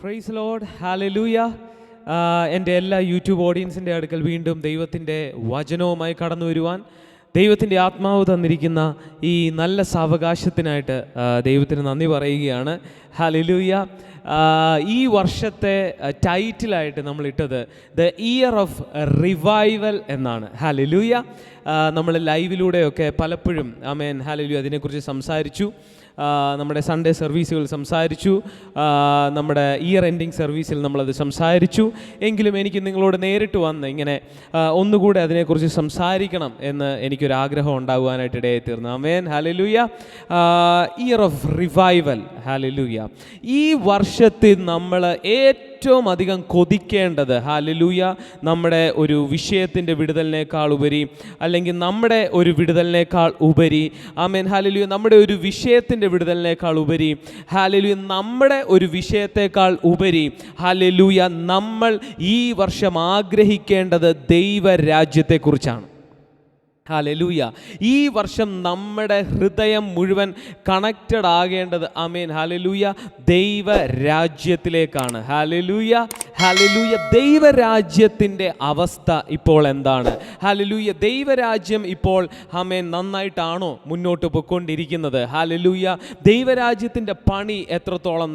Praise Lord, hallelujah. എൻ്റെ എല്ലാ YouTube ഓഡിയൻസിൻ്റെ അടുക്കൽ വീണ്ടും ദൈവത്തിൻ്റെ വചനവുമായി കടന്നു വരുവാൻ ദൈവത്തിൻ്റെ ആത്മാവ് തന്നിരിക്കുന്ന ഈ നല്ല സാവകാശത്തിനായിട്ട് ദൈവത്തിന് നന്ദി പറയുകയാണ്. ഹല്ലേലൂയ. ഈ വർഷത്തെ ടൈറ്റിലായിട്ട് നമ്മളിട്ടത് ദ ഇയർ ഓഫ് റിവൈവൽ എന്നാണ്. ഹല്ലേലൂയ. നമ്മൾ ലൈവിലൂടെയൊക്കെ പലപ്പോഴും ആമേൻ ഹല്ലേലൂയ അതിനെക്കുറിച്ച് സംസാരിച്ചു. നമ്മുടെ സൺഡേ സർവീസുകൾ സംസാരിച്ചു, നമ്മുടെ ഇയർ എൻഡിങ് സർവീസിൽ നമ്മളത് സംസാരിച്ചു. എങ്കിലും എനിക്ക് നിങ്ങളോട് നേരിട്ട് വന്ന് ഇങ്ങനെ ഒന്നുകൂടെ അതിനെക്കുറിച്ച് സംസാരിക്കണം എന്ന് എനിക്കൊരാഗ്രഹം ഉണ്ടാകുവാനായിട്ട് ഇടയായി തീർന്നു. Amen hallelujah. Year of revival. Hallelujah. ഈ വർഷത്തിൽ നമ്മൾ ഏറ്റവും അധികം കൊതിക്കേണ്ടത് ഹല്ലേലൂയ നമ്മുടെ ഒരു വിഷയത്തിൻ്റെ വിടുതലിനേക്കാൾ ഉപരി, അല്ലെങ്കിൽ നമ്മുടെ ഒരു വിടുതലിനേക്കാൾ ഉപരി, ആമേൻ ഹല്ലേലൂയ നമ്മുടെ ഒരു വിഷയത്തിൻ്റെ വിടുതലിനേക്കാൾ ഉപരി, ഹല്ലേലൂയ നമ്മുടെ ഒരു വിഷയത്തേക്കാൾ ഉപരി, ഹല്ലേലൂയ നമ്മൾ ഈ വർഷം ആഗ്രഹിക്കേണ്ടത് ദൈവരാജ്യത്തെക്കുറിച്ചാണ്. ഹല്ലേലൂയ. ഈ വർഷം നമ്മുടെ ഹൃദയം മുഴുവൻ കണക്റ്റഡ് ആകേണ്ടത് ആമേൻ ഹല്ലേലൂയ ദൈവരാജ്യത്തിലേക്കാണ്. ഹല്ലേലൂയ. ഹല്ലേലൂയ. ദൈവരാജ്യത്തിൻ്റെ അവസ്ഥ ഇപ്പോൾ എന്താണ്? ഹല്ലേലൂയ. ദൈവരാജ്യം ഇപ്പോൾ ആമേൻ നന്നായിട്ടാണോ മുന്നോട്ട് പോയിക്കൊണ്ടിരിക്കുന്നത്? ഹല്ലേലൂയ. ദൈവരാജ്യത്തിൻ്റെ പണി എത്രത്തോളം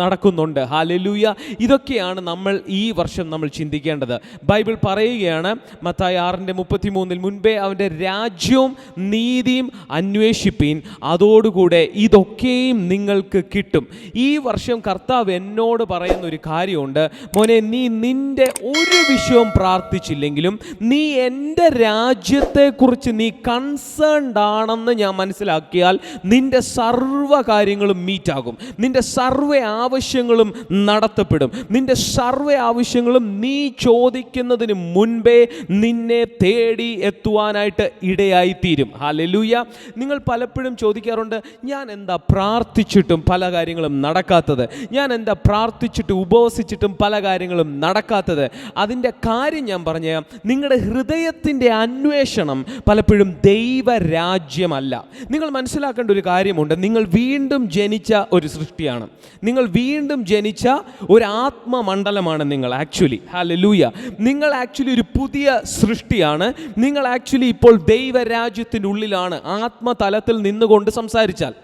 നടക്കുന്നുണ്ട്? ഹല്ലേലൂയ. ഇതൊക്കെയാണ് നമ്മൾ ഈ വർഷം നമ്മൾ ചിന്തിക്കേണ്ടത്. ബൈബിൾ പറയുകയാണ് മത്തായി 6:33 മുൻപേ അവൻ്റെ രാജ്യവും നീതിയും അന്വേഷിപ്പീൻ, അതോടുകൂടെ ഇതൊക്കെയും നിങ്ങൾക്ക് കിട്ടും. ഈ വർഷം കർത്താവ് എന്നോട് പറയുന്ന ഒരു കാര്യമുണ്ട്, മോനെ നീ നിൻ്റെ ഒരു വിഷയവും പ്രാർത്ഥിച്ചില്ലെങ്കിലും നീ എൻ്റെ രാജ്യത്തെക്കുറിച്ച് നീ കൺസേൺഡ് ആണെന്ന് ഞാൻ മനസ്സിലാക്കിയാൽ നിൻ്റെ സർവ്വ കാര്യങ്ങളും മീറ്റാകും, നിൻ്റെ സർവ്വ ആവശ്യങ്ങളും നടത്തപ്പെടും, നിൻ്റെ സർവ്വ ആവശ്യങ്ങളും നീ ചോദിക്കുന്നതിന് മുൻപേ നിന്നെ തേടി എത്തുവാനായിട്ട് ഇടയായിത്തീരും. ഹല്ലേലൂയ. നിങ്ങൾ പലപ്പോഴും ചോദിക്കാറുണ്ട്, ഞാൻ എന്താ പ്രാർത്ഥിച്ചിട്ടും പല കാര്യങ്ങളും നടക്കാത്തത്, ഞാൻ എന്താ പ്രാർത്ഥിച്ചിട്ട് ഉപവസിച്ചിട്ടും പല കാര്യങ്ങളും നടക്കാത്തത്? അതിൻ്റെ കാര്യം ഞാൻ പറഞ്ഞ, നിങ്ങളുടെ ഹൃദയത്തിൻ്റെ അന്വേഷണം പലപ്പോഴും ദൈവരാജ്യമല്ല. നിങ്ങൾ മനസ്സിലാക്കേണ്ട ഒരു കാര്യമുണ്ട്, നിങ്ങൾ വീണ്ടും ജനിച്ച ഒരു സൃഷ്ടിയാണ്, നിങ്ങൾ വീണ്ടും ജനിച്ച ഒരു ആത്മമണ്ഡലമാണ് നിങ്ങൾ ആക്ച്വലി. ഹല്ലേലൂയ. നിങ്ങൾ ആക്ച്വലി ഒരു പുതിയ സൃഷ്ടിയാണ്. നിങ്ങൾ ആക്ച്വലി ഇപ്പോൾ ദൈവരാജ്യത്തിൻ്റെ ഉള്ളിലാണ് ആത്മതലത്തിൽ നിന്നുകൊണ്ട് സംസാരിച്ചാൽ.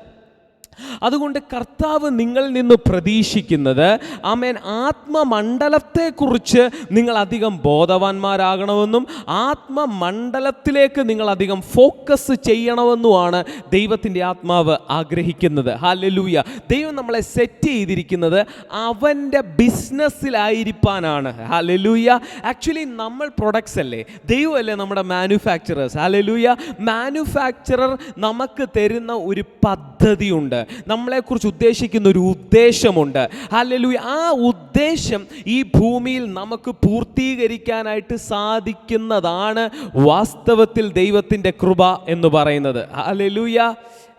അതുകൊണ്ട് കർത്താവ് നിങ്ങളിൽ നിന്ന് പ്രതീക്ഷിക്കുന്നത് ആമേൻ ആത്മമണ്ഡലത്തെക്കുറിച്ച് നിങ്ങൾ അധികം ബോധവാന്മാരാകണമെന്നും ആത്മമണ്ഡലത്തിലേക്ക് നിങ്ങൾ അധികം ഫോക്കസ് ചെയ്യണമെന്നുമാണ് ദൈവത്തിൻ്റെ ആത്മാവ് ആഗ്രഹിക്കുന്നത്. ഹല്ലേലൂയ. ദൈവം നമ്മളെ സെറ്റ് ചെയ്തിരിക്കുന്നത് അവൻ്റെ ബിസിനസ്സിലായിരിക്കാനാണ്. ഹല്ലേലൂയ. ആക്ച്വലി നമ്മൾ പ്രൊഡക്ട്സ് അല്ലേ, ദൈവമല്ലേ നമ്മുടെ മാനുഫാക്ചറേഴ്സ്. ഹല്ലേലൂയ. മാനുഫാക്ചറർ നമുക്ക് തരുന്ന ഒരു പദ്ധതിയുണ്ട്, നമ്മളെക്കുറിച്ച് ഉദ്ദേശിക്കുന്ന ഒരു ഉദ്ദേശമുണ്ട്. ഹല്ലേലൂയ. ആ ഉദ്ദേശം ഈ ഭൂമിയിൽ നമുക്ക് പൂർത്തീകരിക്കാനായിട്ട് സാധിക്കുന്നതാണ് വാസ്തവത്തിൽ ദൈവത്തിൻ്റെ കൃപ എന്ന് പറയുന്നത്. ഹല്ലേലൂയ.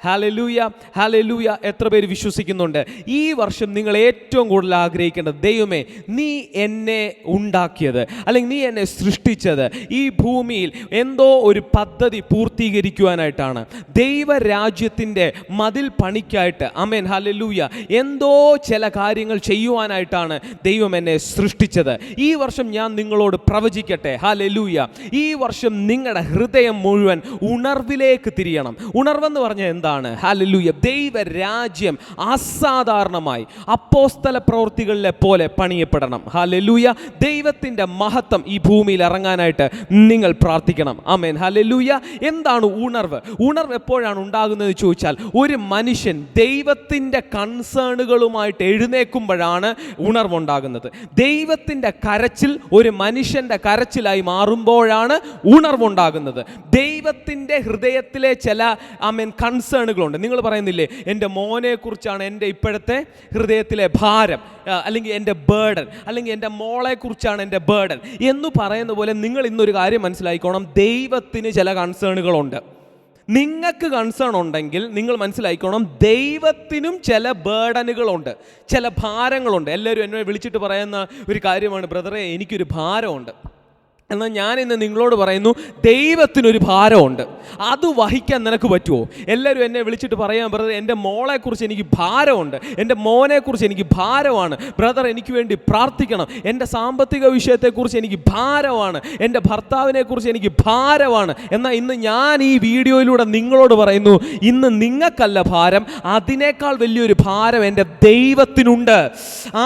ഹല്ലേലൂയ. ഹല്ലേലൂയ. എത്ര പേര് വിശ്വസിക്കുന്നുണ്ട്? ഈ വർഷം നിങ്ങൾ ഏറ്റവും കൂടുതൽ ആഗ്രഹിക്കേണ്ടത്, ദൈവമേ നീ എന്നെ ഉണ്ടാക്കിയത് അല്ലെങ്കിൽ നീ എന്നെ സൃഷ്ടിച്ചത് ഈ ഭൂമിയിൽ എന്തോ ഒരു പദ്ധതി പൂർത്തീകരിക്കുവാനായിട്ടാണ്, ദൈവരാജ്യത്തിൻ്റെ മതിൽ പണിക്കായിട്ട്. Amen hallelujah. എന്തോ ചില കാര്യങ്ങൾ ചെയ്യുവാനായിട്ടാണ് ദൈവം എന്നെ സൃഷ്ടിച്ചത്. ഈ വർഷം ഞാൻ നിങ്ങളോട് പ്രവചിക്കട്ടെ, ഹല്ലേലൂയ, ഈ വർഷം നിങ്ങളുടെ ഹൃദയം മുഴുവൻ ഉണർവിലേക്ക് തിരിയണം. ഉണർവെന്ന് പറഞ്ഞാൽ എന്താ? ഹല്ലേലൂയ. ദൈവരാജ്യം അസാധാരണമായി അപ്പോസ്തല പ്രവൃത്തികളിലെ പോലെ പണിയപ്പെടണം. ഹല്ലേലൂയ. ദൈവത്തിൻ്റെ മഹത്വം ഈ ഭൂമിയിൽ ഇറങ്ങാനായിട്ട് നിങ്ങൾ പ്രാർത്ഥിക്കണം. Amen hallelujah. എന്താണ് ഉണർവ്? ഉണർവ് എപ്പോഴാണ് ഉണ്ടാകുന്നത് ചോദിച്ചാൽ, ഒരു മനുഷ്യൻ ദൈവത്തിൻ്റെ കൺസേണുകളുമായിട്ട് എഴുന്നേൽക്കുമ്പോഴാണ് ഉണർവുണ്ടാകുന്നത്. ദൈവത്തിൻ്റെ കരച്ചിൽ ഒരു മനുഷ്യൻ്റെ കരച്ചിലായി മാറുമ്പോഴാണ് ഉണർവുണ്ടാകുന്നത്. ദൈവത്തിൻ്റെ ഹൃദയത്തിലെ ചില ആമേൻ കൺസേൺ ുണ്ട്. നിങ്ങൾ പറയുന്നില്ലേ, എൻ്റെ മോനെ കുറിച്ചാണ് എൻ്റെ ഇപ്പോഴത്തെ ഹൃദയത്തിലെ ഭാരം, അല്ലെങ്കിൽ എൻ്റെ ബേർഡൻ, അല്ലെങ്കിൽ എൻ്റെ മോളെ കുറിച്ചാണ് എൻ്റെ ബേർഡൻ എന്ന് പറയുന്ന പോലെ നിങ്ങൾ ഇന്നൊരു കാര്യം മനസ്സിലായിക്കോണം, ദൈവത്തിന് ചില കൺസേണുകളുണ്ട്. നിങ്ങൾക്ക് കൺസേൺ ഉണ്ടെങ്കിൽ നിങ്ങൾ മനസ്സിലായിക്കോണം, ദൈവത്തിനും ചില ബേർഡനുകളുണ്ട്, ചില ഭാരങ്ങളുണ്ട്. എല്ലാവരും എന്നെ വിളിച്ചിട്ട് പറയുന്ന ഒരു കാര്യമാണ്, ബ്രദറെ എനിക്കൊരു ഭാരമുണ്ട്. എന്നാൽ ഞാൻ ഇന്ന് നിങ്ങളോട് പറയുന്നു, ദൈവത്തിനൊരു ഭാരമുണ്ട്. അത് വഹിക്കാൻ നിനക്ക് പറ്റുമോ? എല്ലാവരും എന്നെ വിളിച്ചിട്ട് പറയാൻ ബ്രദർ, എൻ്റെ മോളെക്കുറിച്ച് എനിക്ക് ഭാരമുണ്ട്, എൻ്റെ മോനെക്കുറിച്ച് എനിക്ക് ഭാരമാണ്, ബ്രദർ എനിക്ക് വേണ്ടി പ്രാർത്ഥിക്കണം, എൻ്റെ സാമ്പത്തിക വിഷയത്തെക്കുറിച്ച് എനിക്ക് ഭാരമാണ്, എൻ്റെ ഭർത്താവിനെക്കുറിച്ച് എനിക്ക് ഭാരമാണ്. എന്നാൽ ഇന്ന് ഞാൻ ഈ വീഡിയോയിലൂടെ നിങ്ങളോട് പറയുന്നു, ഇന്ന് നിങ്ങൾക്കല്ല ഭാരം, അതിനേക്കാൾ വലിയൊരു ഭാരം എൻ്റെ ദൈവത്തിനുണ്ട്.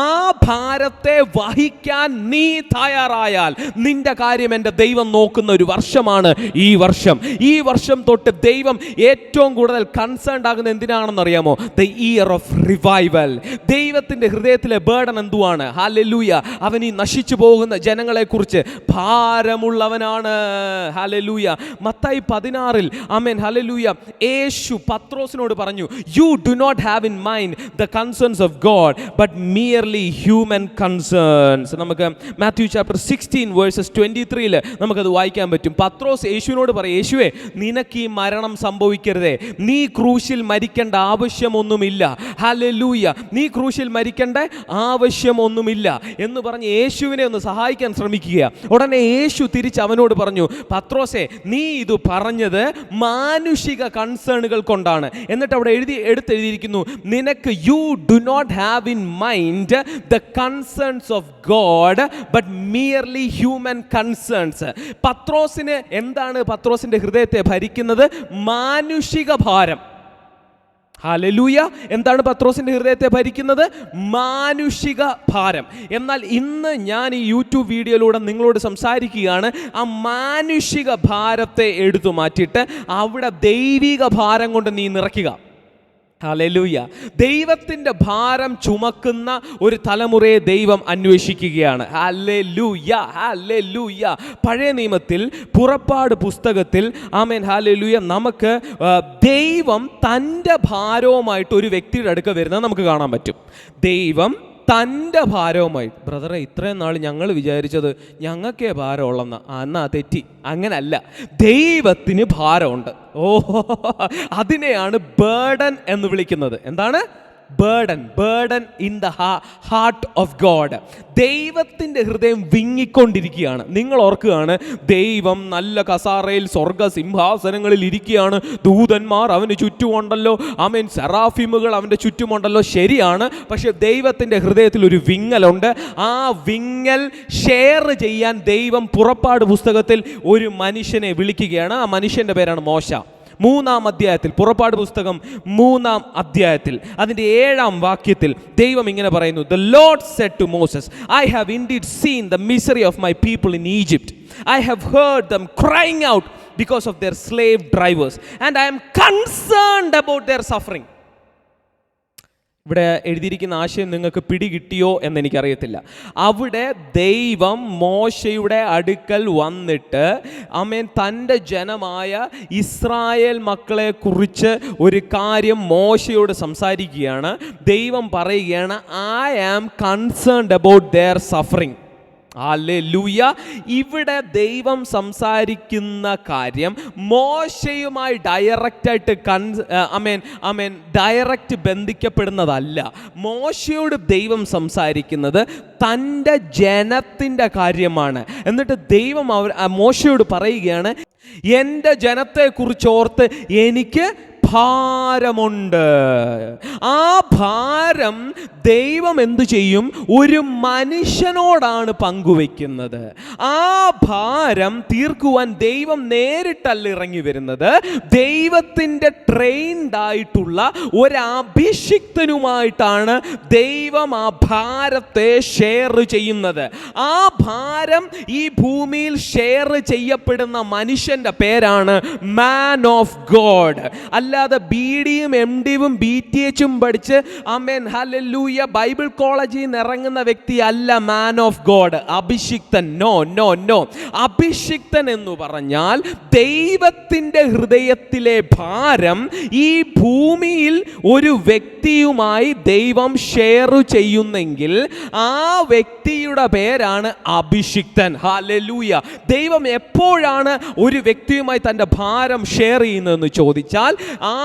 ആ ഭാരത്തെ വഹിക്കാൻ നീ തയ്യാറായാൽ നിന്റെ കാര്യം എൻ്റെ ദൈവം നോക്കുന്ന ഒരു വർഷമാണ് ഈ വർഷം. ഈ വർഷം തൊട്ട് ദൈവം ഏറ്റവും കൂടുതൽ കൺസേൺഡ് ആകുന്ന എന്തിനാണെന്ന് അറിയാമോ? The year of revival. ദൈവത്തിന്റെ ഹൃദയത്തിലെ ബർഡൻ എന്തുവാണ്? ഹല്ലേലൂയ. അവൻ ഈ നശിച്ചു പോകുന്ന ജനങ്ങളെ കുറിച്ച് ഭാരമുള്ളവനാണ്. ഹല്ലേലൂയ. മത്തായി 16 ആമേൻ ഹല്ലേലൂയ, യേശു പത്രോസിനോട് പറഞ്ഞു, you do not have in mind the concerns of God but merely human concerns. നമുക്ക് മാത്യു ചാപ്റ്റർ 16 വേഴ്സസ് 23 നമുക്കത് വായിക്കാൻ പറ്റും. പത്രോസ് യേശുവിനോട് പറയും, യേശുവേ നിനക്ക് ഈ മരണം സംഭവിക്കരുതേ, നീ ക്രൂശിൽ മരിക്കേണ്ട ആവശ്യമൊന്നുമില്ല. ഹല്ലേലൂയ. നീ ക്രൂശിൽ മരിക്കേണ്ട ആവശ്യമൊന്നുമില്ല എന്ന് പറഞ്ഞ് യേശുവിനെ ഒന്ന് സഹായിക്കാൻ ശ്രമിക്കുക. ഉടനെ യേശു തിരിച്ച് അവനോട് പറഞ്ഞു, പത്രോസേ നീ ഇത് പറഞ്ഞത് മാനുഷിക കൺസേണുകൾ കൊണ്ടാണ്. എന്നിട്ട് അവിടെ എടുത്തെഴുതിയിരിക്കുന്നു, നിനക്ക് you do not have in mind the concerns of God but merely human concerns. പത്രോസിന് എന്താണ് പത്രോസിന്റെ ഹൃദയത്തെ ഭരിക്കുന്നത്? മാനുഷിക ഭാരം. ഹല്ലേലൂയ. എന്താണ് പത്രോസിന്റെ ഹൃദയത്തെ ഭരിക്കുന്നത്? മാനുഷിക ഭാരം. എന്നാൽ ഇന്ന് ഞാൻ ഈ യൂട്യൂബ് വീഡിയോയിലൂടെ നിങ്ങളോട് സംസാരിക്കുകയാണ്, ആ മാനുഷിക ഭാരത്തെ എടുത്തു മാറ്റിയിട്ട് അവിടെ ദൈവിക ഭാരം കൊണ്ട് നീ നിറയ്ക്കുക. ഹല്ലേലൂയ. ദൈവത്തിൻ്റെ ഭാരം ചുമക്കുന്ന ഒരു തലമുറയെ ദൈവം അന്വേഷിക്കുകയാണ്. Hallelujah, hallelujah. പഴയ നിയമത്തിൽ പുറപ്പാട് പുസ്തകത്തിൽ ആമേൻ ഹല്ലേലൂയ നമുക്ക് ദൈവം തൻ്റെ ഭാരവുമായിട്ട് ഒരു വ്യക്തിയുടെ അടുക്ക വരുന്നത് നമുക്ക് കാണാൻ പറ്റും. ദൈവം തൻ്റെ ഭാരവുമായി. ബ്രദറെ ഇത്രയും നാൾ ഞങ്ങൾ വിചാരിച്ചത് ഞങ്ങൾക്കേ ഭാരമുള്ളെന്ന, എന്നാ തെറ്റി. അങ്ങനല്ല, ദൈവത്തിന് ഭാരമുണ്ട്. അതിനെയാണ് ബേർഡൻ എന്ന് വിളിക്കുന്നത്. എന്താണ് burden in the heart of God. ദൈവത്തിൻ്റെ ഹൃദയം വിങ്ങിക്കൊണ്ടിരിക്കുകയാണ്. നിങ്ങൾ ഓർക്കുകയാണ്, ദൈവം നല്ല കസാറയിൽ സ്വർഗ സിംഹാസനങ്ങളിൽ ഇരിക്കുകയാണ്, ദൂതന്മാർ അവന് ചുറ്റുമുണ്ടല്ലോ, ആമേൻ, സെറാഫിമുകൾ അവൻ്റെ ചുറ്റുമുണ്ടല്ലോ. ശരിയാണ്. പക്ഷെ ദൈവത്തിൻ്റെ ഹൃദയത്തിൽ ഒരു വിങ്ങലുണ്ട്. ആ വിങ്ങൽ ഷെയർ ചെയ്യാൻ ദൈവം പുറപ്പാട് പുസ്തകത്തിൽ ഒരു മനുഷ്യനെ വിളിക്കുകയാണ്. ആ മനുഷ്യൻ്റെ പേരാണ് മോശ. 3-ാം അധ്യായത്തിൽ, പുറപ്പാട് പുസ്തകം 3-ാം അധ്യായത്തിൽ അതിൻ്റെ 7-ാം വാക്യത്തിൽ ദൈവം ഇങ്ങനെ പറയുന്നു, The Lord said to Moses, I have indeed seen the misery of my people in Egypt. I have heard them crying out because of their slave drivers, and I am concerned about their suffering. ഇവിടെ എഴുതിയിരിക്കുന്ന ആശയം നിങ്ങൾക്ക് പിടികിട്ടിയോ എന്നെനിക്കറിയത്തില്ല. അവിടെ ദൈവം മോശയുടെ അടുക്കൽ വന്നിട്ട് ആമേൻ തൻ്റെ ജനമായ ഇസ്രായേൽ മക്കളെ കുറിച്ച് ഒരു കാര്യം മോശയോട് സംസാരിക്കുകയാണ്. ദൈവം പറയുകയാണ്, I am concerned about their suffering. Hallelujah. ഇവിടെ ദൈവം സംസാരിക്കുന്ന കാര്യം മോശയുമായി ഡയറക്റ്റായിട്ട് ഡയറക്റ്റ് ബന്ധിക്കപ്പെടുന്നതല്ല. മോശയോട് ദൈവം സംസാരിക്കുന്നത് തൻ്റെ ജനത്തിൻ്റെ കാര്യമാണ്. എന്നിട്ട് ദൈവം മോശയോട് പറയുകയാണ്, എൻ്റെ ജനത്തെക്കുറിച്ച് ഓർത്ത് എനിക്ക് ഭാരമുണ്ട്. ആ ഭാരം ദൈവം എന്തു ചെയ്യും? ഒരു മനുഷ്യനോടാണ് പങ്കുവെക്കുന്നത്. ആ ഭാരം തീർക്കുവാൻ ദൈവം നേരിട്ടല്ല ഇറങ്ങി വരുന്നത്. ദൈവത്തിൻ്റെ ട്രെയിൻഡ് ആയിട്ടുള്ള ഒരഭിഷിക്തനുമായിട്ടാണ് ദൈവം ആ ഭാരത്തെ ഷെയർ ചെയ്യുന്നത്. ആ ഭാരം ഈ ഭൂമിയിൽ ഷെയർ ചെയ്യപ്പെടുന്ന മനുഷ്യൻ്റെ പേരാണ് മാൻ ഓഫ് ഗോഡ്. അല്ലാതെ BDയും MDയും BTHും പഠിച്ച് ആമേൻ ഹല്ലേലൂയ ബൈബിൾ കോളേജിൽ നിന്ന് ഇറങ്ങുന്ന വ്യക്തി അല്ല മാൻ ഓഫ് ഗോഡ്, അഭിഷിക്തൻ. No no no. അഭിഷിക്തൻ എന്ന് പറഞ്ഞാൽ ദൈവത്തിൻ്റെ ഹൃദയത്തിലെ ഭാരം ഈ ഭൂമിയിൽ ഒരു വ്യക്തിയുമായി ദൈവം ഷെയർ ചെയ്യുന്നെങ്കിൽ ആ വ്യക്തിയുടെ പേരാണ് അഭിഷിക്തൻ. ഹല്ലേലൂയ. ദൈവം എപ്പോഴാണ് ഒരു വ്യക്തിയുമായി തൻ്റെ ഭാരം ഷെയർ ചെയ്യുന്നതെന്ന് ചോദിച്ചാൽ, ആ ആ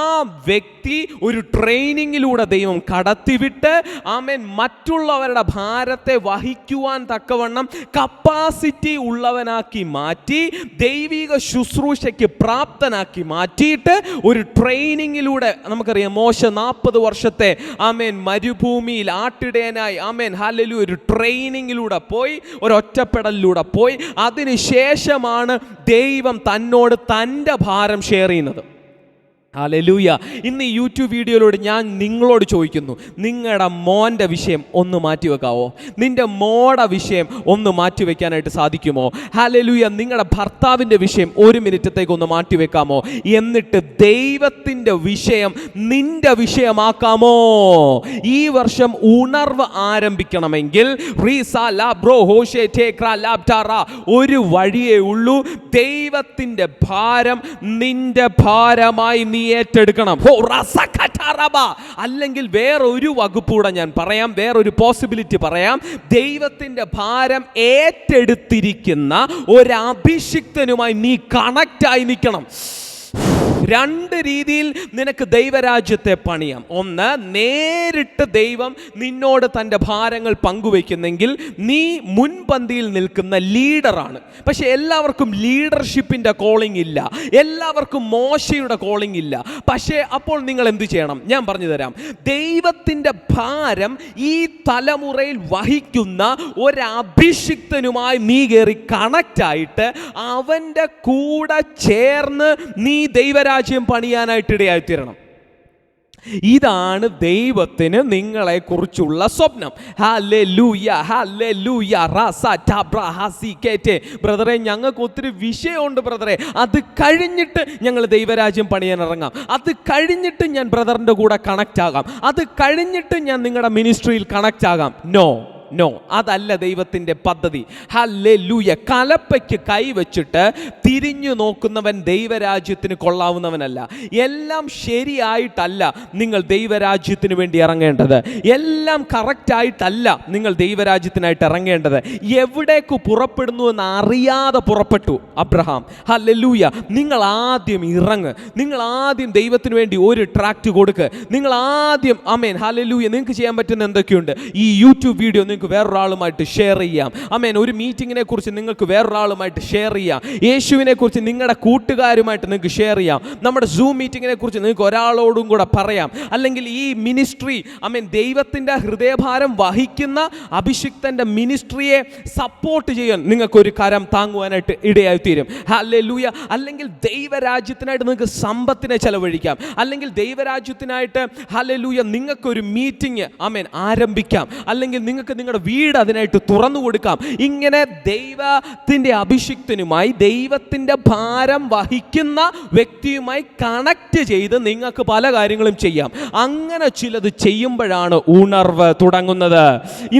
വ്യക്തി ഒരു ട്രെയിനിങ്ങിലൂടെ ദൈവം കടത്തിവിട്ട് ആമേൻ മറ്റുള്ളവരുടെ ഭാരത്തെ വഹിക്കുവാൻ തക്കവണ്ണം കപ്പാസിറ്റി ഉള്ളവനാക്കി മാറ്റി ദൈവിക ശുശ്രൂഷയ്ക്ക് പ്രാപ്തനാക്കി മാറ്റിയിട്ട് ഒരു ട്രെയിനിങ്ങിലൂടെ, നമുക്കറിയാം മോശ 40 വർഷത്തെ ആമേൻ മരുഭൂമിയിൽ ആട്ടിടയനായി ആമേൻ ഹല്ലേലൂയ ഒരു ട്രെയിനിങ്ങിലൂടെ പോയി, ഒരു ഒറ്റപ്പെടലിലൂടെ പോയി. അതിനുശേഷമാണ് ദൈവം തന്നോട് തൻ്റെ ഭാരം ഷെയർ ചെയ്യുന്നത്. ഹല്ലേലൂയ. ഇന്ന് ഈ യൂട്യൂബ് വീഡിയോയിലൂടെ ഞാൻ നിങ്ങളോട് ചോദിക്കുന്നു, നിങ്ങളുടെ മോൻ്റെ വിഷയം ഒന്ന് മാറ്റിവെക്കാവോ? നിൻ്റെ മോടെ വിഷയം ഒന്ന് മാറ്റിവെക്കാനായിട്ട് സാധിക്കുമോ? ഹല്ലേലൂയ. നിങ്ങളുടെ ഭർത്താവിൻ്റെ വിഷയം 1 മിനിറ്റത്തേക്ക് ഒന്ന് മാറ്റിവെക്കാമോ? എന്നിട്ട് ദൈവത്തിൻ്റെ വിഷയം നിൻ്റെ വിഷയമാക്കാമോ? ഈ വർഷം ഉണർവ് ആരംഭിക്കണമെങ്കിൽ ഒരു വഴിയേ ഉള്ളൂ. ദൈവത്തിൻ്റെ ഭാരം നിന്റെ ഭാരമായി നീ ഏറ്റെടുക്കണം. അല്ലെങ്കിൽ വേറൊരു വകുപ്പൂടെ ഞാൻ പറയാം, വേറൊരു പോസിബിലിറ്റി പറയാം. ദൈവത്തിൻ്റെ ഭാരം ഏറ്റെടുത്തിരിക്കുന്ന ഒരു അഭിഷിക്തനുമായി നീ കണക്റ്റായി നിൽക്കണം. 2 രീതിയിൽ നിനക്ക് ദൈവരാജ്യത്തെ പണിയാം. ഒന്ന്, നേരിട്ട് ദൈവം നിന്നോട് തൻ്റെ ഭാരങ്ങൾ പങ്കുവയ്ക്കുന്നെങ്കിൽ നീ മുൻപന്തിയിൽ നിൽക്കുന്ന ലീഡറാണ്. പക്ഷെ എല്ലാവർക്കും ലീഡർഷിപ്പിൻ്റെ കോളിംഗ് ഇല്ല, എല്ലാവർക്കും മോശയുടെ കോളിംഗ് ഇല്ല. പക്ഷേ അപ്പോൾ നിങ്ങൾ എന്ത് ചെയ്യണം? ഞാൻ പറഞ്ഞു തരാം. ദൈവത്തിൻ്റെ ഭാരം ഈ തലമുറയിൽ വഹിക്കുന്ന ഒരു അഭിഷിക്തനുമായി നീ കയറി കണക്റ്റായിട്ട് അവൻ്റെ കൂടെ ചേർന്ന് നീ ദൈവരാജ്യം പണിയാനായിട്ട് ഇടയായിത്തീരണം. ഇതാണ് ദൈവത്തിന് നിങ്ങളെ കുറിച്ചുള്ള സ്വപ്നം. Hallelujah, hallelujah. ബ്രദറെ, ഞങ്ങൾക്ക് ഒത്തിരി വിഷയമുണ്ട് ബ്രദറെ, അത് കഴിഞ്ഞിട്ട് ഞങ്ങൾ ദൈവരാജ്യം പണിയാൻ ഇറങ്ങാം, അത് കഴിഞ്ഞിട്ട് ഞാൻ ബ്രദറിൻ്റെ കൂടെ കണക്റ്റ് ആകാം, അത് കഴിഞ്ഞിട്ട് ഞാൻ നിങ്ങളുടെ മിനിസ്ട്രിയിൽ കണക്റ്റ് ആകാം. നോ, അതല്ല ദൈവത്തിൻ്റെ പദ്ധതി. ഹല്ലേലൂയ. കലപ്പയ്ക്ക് കൈവച്ചിട്ട് തിരിഞ്ഞു നോക്കുന്നവൻ ദൈവരാജ്യത്തിന് കൊള്ളാവുന്നവനല്ല. എല്ലാം ശരിയായിട്ടല്ല നിങ്ങൾ ദൈവരാജ്യത്തിന് വേണ്ടി ഇറങ്ങേണ്ടത്, എല്ലാം കറക്റ്റായിട്ടല്ല നിങ്ങൾ ദൈവരാജ്യത്തിനായിട്ട് ഇറങ്ങേണ്ടത്. എവിടേക്ക് പുറപ്പെടുന്നു എന്ന് അറിയാതെ പുറപ്പെട്ടു അബ്രഹാം. ഹല്ലേലൂയ. നിങ്ങൾ ആദ്യം ഇറങ്ങ്, നിങ്ങൾ ആദ്യം ദൈവത്തിന് വേണ്ടി ഒരു ട്രാക്റ്റ് കൊടുക്ക്, നിങ്ങൾ ആദ്യം ആമേൻ ഹല്ലേലൂയ. നിങ്ങൾക്ക് ചെയ്യാൻ പറ്റുന്ന എന്തൊക്കെയുണ്ട്? ഈ യൂട്യൂബ് വീഡിയോ നിങ്ങൾക്ക് വേറൊരാളുമായിട്ട് ഷെയർ ചെയ്യാം. ആമേൻ. ഒരു മീറ്റിങ്ങിനെ കുറിച്ച് നിങ്ങൾക്ക് വേറൊരാളുമായിട്ട് ഷെയർ ചെയ്യാം. യേശുവിനെ കുറിച്ച് നിങ്ങളുടെ കൂട്ടുകാരുമായിട്ട് നിങ്ങൾക്ക് ഷെയർ ചെയ്യാം. നമ്മുടെ സൂം മീറ്റിങ്ങിനെ കുറിച്ച് നിങ്ങൾക്ക് ഒരാളോടും കൂടെ പറയാം. അല്ലെങ്കിൽ ഈ മിനിസ്ട്രി ആമേൻ ദൈവത്തിൻ്റെ ഹൃദയഭാരം വഹിക്കുന്ന അഭിഷിക്തൻ്റെ മിനിസ്ട്രിയെ സപ്പോർട്ട് ചെയ്യാൻ നിങ്ങൾക്കൊരു കരം താങ്ങുവാനായിട്ട് ഇടയായിത്തീരും. ഹല്ലേലൂയ. അല്ലെങ്കിൽ ദൈവരാജ്യത്തിനായിട്ട് നിങ്ങൾക്ക് സമ്പത്തിനെ ചെലവഴിക്കാം, അല്ലെങ്കിൽ ദൈവരാജ്യത്തിനായിട്ട് ഹല്ലേലൂയ നിങ്ങൾക്കൊരു മീറ്റിംഗ് ആമേൻ ആരംഭിക്കാം, അല്ലെങ്കിൽ നിങ്ങൾക്ക് നിങ്ങളുടെ വീട് അതിനായിട്ട് തുറന്നു കൊടുക്കാം. ഇങ്ങനെ ദൈവത്തിൻ്റെ അഭിഷിക്തനുമായി, ദൈവത്തിൻ്റെ ഭാരം വഹിക്കുന്ന വ്യക്തിയുമായി കണക്ട് ചെയ്ത് നിങ്ങൾക്ക് പല കാര്യങ്ങളും ചെയ്യാം. അങ്ങനെ ചിലത് ചെയ്യുമ്പോഴാണ് ഉണർവ് തുടങ്ങുന്നത്.